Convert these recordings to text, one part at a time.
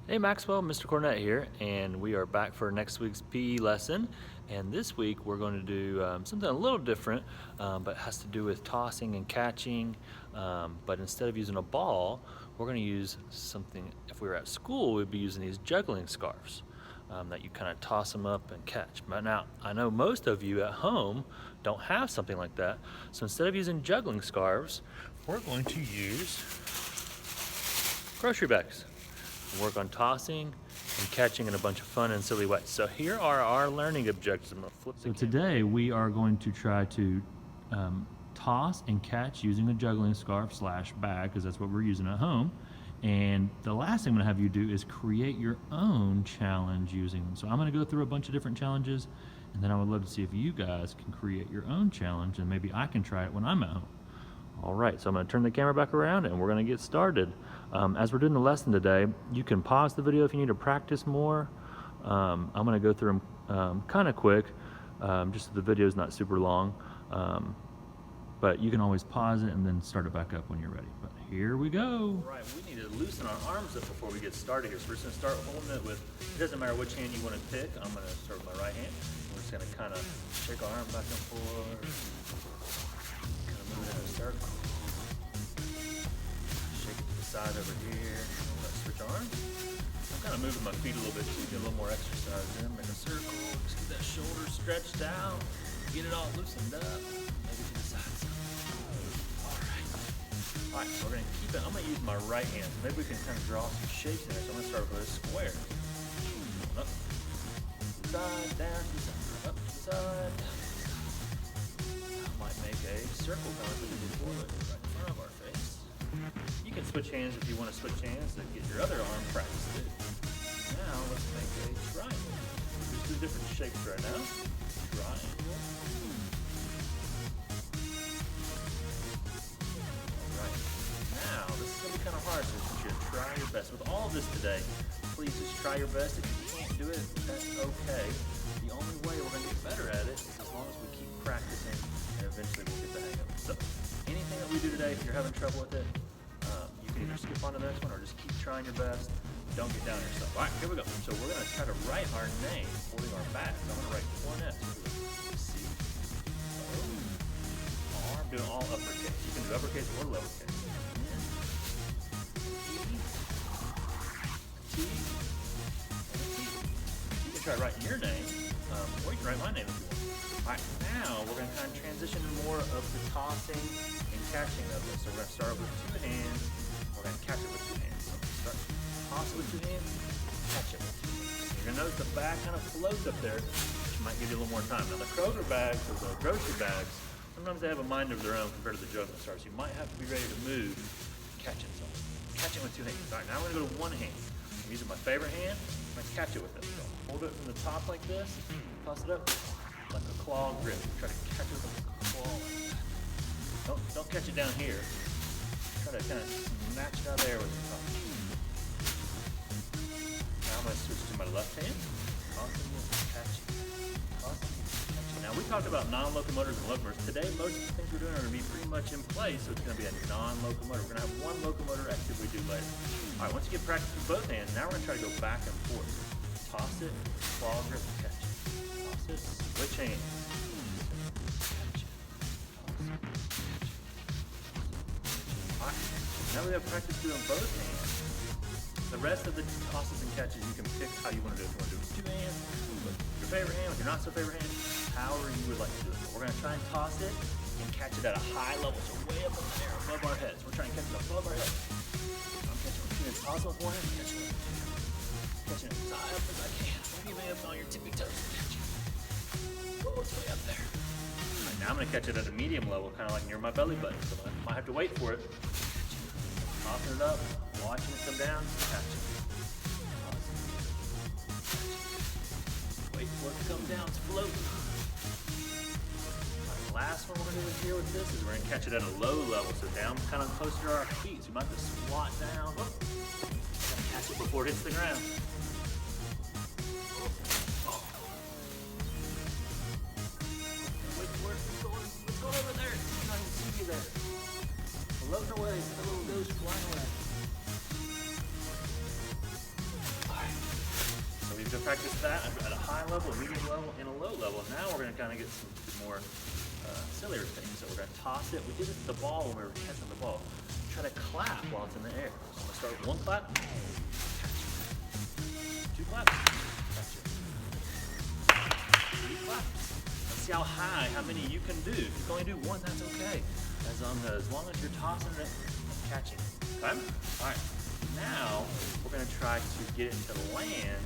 Hey Maxwell, Mr. Cornett here, and we are back for next week's PE lesson. And this week we're going to do something a little different, but has to do with tossing and catching. But instead of using a ball, we're going to use something. If we were at school, we'd be using these juggling scarves that you kind of toss them up and catch. But now, I know most of you at home don't have something like that. So instead of using juggling scarves, we're going to use grocery bags. Work on tossing and catching in a bunch of fun and silly ways. So here are our learning objectives. I'm gonna flip the camera. Today we are going to try to toss and catch using a juggling scarf / bag, because that's what we're using at home. And the last thing I'm gonna have you do is create your own challenge using them. So I'm gonna go through a bunch of different challenges, and then I would love to see if you guys can create your own challenge, and maybe I can try it when I'm at home. All right, so I'm going to turn the camera back around and we're going to get started. As we're doing the lesson today, you can pause the video if you need to practice more. I'm going to go through them kind of quick, just so the video is not super long. But you can always pause it and then start it back up when you're ready. But here we go. All right, we need to loosen our arms up before we get started here. So we're just going to start holding it with, it doesn't matter which hand you want to pick. I'm going to start with my right hand. We're just going to kind of shake our arm back and forth. Move it in a circle. Shake it to the side over here. Let's switch arms. I'm kind of moving my feet a little bit so you get a little more exercise in. Make a circle. Just get that shoulder stretched out. Get it all loosened up. Maybe to the sides. Alright. Alright, so we're going to keep it. I'm going to use my right hand. Maybe we can kind of draw some shapes in there. So I'm going to start with a square. Up. To the side, down to the side. Up to the side, down. Might make a circle kind of thing before it right in front of our face. You can switch hands if you want to switch hands to get your other arm practiced too. Now let's make a triangle. Just do different shapes right now. Triangle. Alright. Now this is going to be kind of hard, so you should try your best. With all of this today, please just try your best. If you can't do it, that's okay. The only way we're going to get better at it is as long as we keep practicing, and eventually we'll get the hang of it. So anything that we do today, if you're having trouble with it, you can either skip on to the next one or just keep trying your best. Don't get down on yourself. All right, here we go. So we're going to try to write our name holding our back. So I'm going to write Cornett. C. R. I'm doing all uppercase. You can do uppercase or lowercase. N. E. T. And a T. You can try writing your name, or you can write my name if you want. Alright, now we're going to kind of transition to more of the tossing and catching of this. So we're going to start with two hands. We're going to catch it with two hands. So we're going to start, toss it with two hands, catch it with two hands. You're going to notice the bag kind of floats up there, which might give you a little more time. Now the Kroger bags or the grocery bags, sometimes they have a mind of their own compared to the juggling stars. You might have to be ready to move, catch it. So catch it with two hands. Alright, now we're going to go to one hand. I'm using my favorite hand. I'm going to catch it with it. So hold it from the top like this, toss it up. Like a claw grip. Try to catch it with a claw like that. Don't catch it down here. Try to kind of snatch it out of there with your tongue. Now I'm going to switch to my left hand. Tossing and catching. Tossing and catching. Now we talked about non-locomotors and locomotors. Today most of the things we're doing are going to be pretty much in place, so it's going to be a non-locomotor. We're going to have one locomotor activity we do later. Alright, once you get practice with both hands, now we're going to try to go back and forth. Toss it, claw grip, catch it. Toss it, switch hands. Catch it. Toss it, catch it. Alright, now we have practice doing both hands. The rest of the tosses and catches you can pick how you want to do it. If you want to do it with two hands, with your favorite hand, with your not so favorite hand, however you would like to do it. But we're going to try and toss it and catch it at a high level, so way up in the air above our heads. We're trying to catch it above our heads. I'm catching it with two hands. Toss it with one hand, catch it with two hands. Catching it as high up as I can. Even up on your tippy toes. Catch it. Oh, it's way up there. Right, now I'm going to catch it at a medium level, kind of like near my belly button. So I might have to wait for it. Tossing it up, watching it come down, catch it. Wait for it to come down, it's floating. Right, last one we're going to do here with this is we're going to catch it at a low level, so down kind of closer to our feet. So you might have to squat down. Oh, catch it before it hits the ground. What's going over there? You can't even see me there. Floating away, the little ghost flying away. So practice that at a high level, a medium level, and a low level. Now we're gonna kind of get some more sillier things. So we're gonna toss it. We did it with the ball when we were catching the ball. Try to clap while it's in the air. So I'm gonna start with one clap. Two claps. Gotcha. Three claps. Let's see how high, how many you can do. If you can only do one, that's okay. As long as you're tossing it and catching it. Okay? All right. Now we're gonna try to get it to land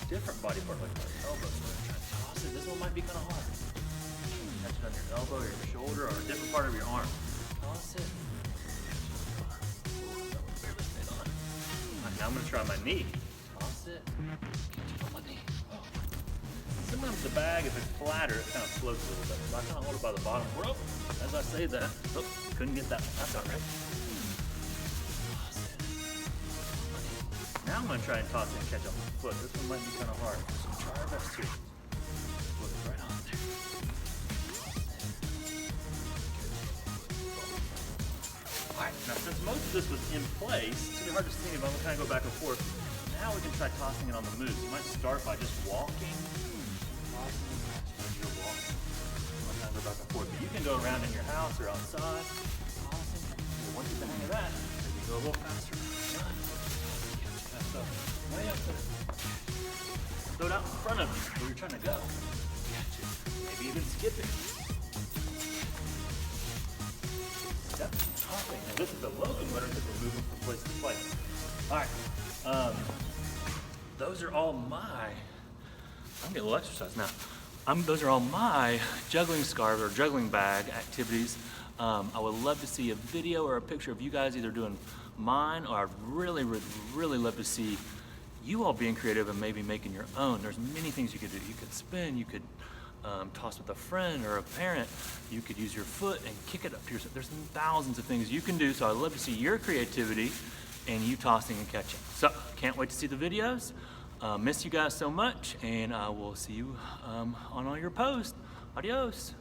a different body part, like our elbow. So we're gonna try to toss it. This one might be kind of hard. Catch it on your elbow or your shoulder or a different part of your arm. Toss it. Now I'm gonna try my knee. Toss it. Catch it on my knee. Oh. Sometimes the bag, if it's flatter, it kind of floats a little bit. So I kind of hold it by the bottom rope. As I say that, oh, couldn't get that one. That's all right. Toss it. Now I'm gonna try and toss it and catch on my foot. This one might be kind of hard. So try our best here. Put it right on there. Alright, now since most of this was in place, it's going to be hard to see, but I'm going to kind of go back and forth. Now we can try tossing it on the move. So you might start by just walking, tossing, as you're walking. I'm going to go back and forth. But you can go around in your house or outside, tossing. Once you get the hang of that, maybe go a little faster. One, catch it up, way up there. Throw it out in front of you where you're trying to go. Catch it. Maybe even skip it. Step. And this is a loading motor because we're moving from place to place. All right, those are all my, I'm getting a little exercise now. Those are all my juggling scarves or juggling bag activities. I would love to see a video or a picture of you guys either doing mine, or I'd really love to see you all being creative and maybe making your own. There's many things you could do. You could spin, you could toss with a friend or a parent. You could use your foot and kick it up to yourself. There's thousands of things you can do, so I'd love to see your creativity and you tossing and catching. So, can't wait to see the videos. Miss you guys so much, and I will see you on all your posts. Adios.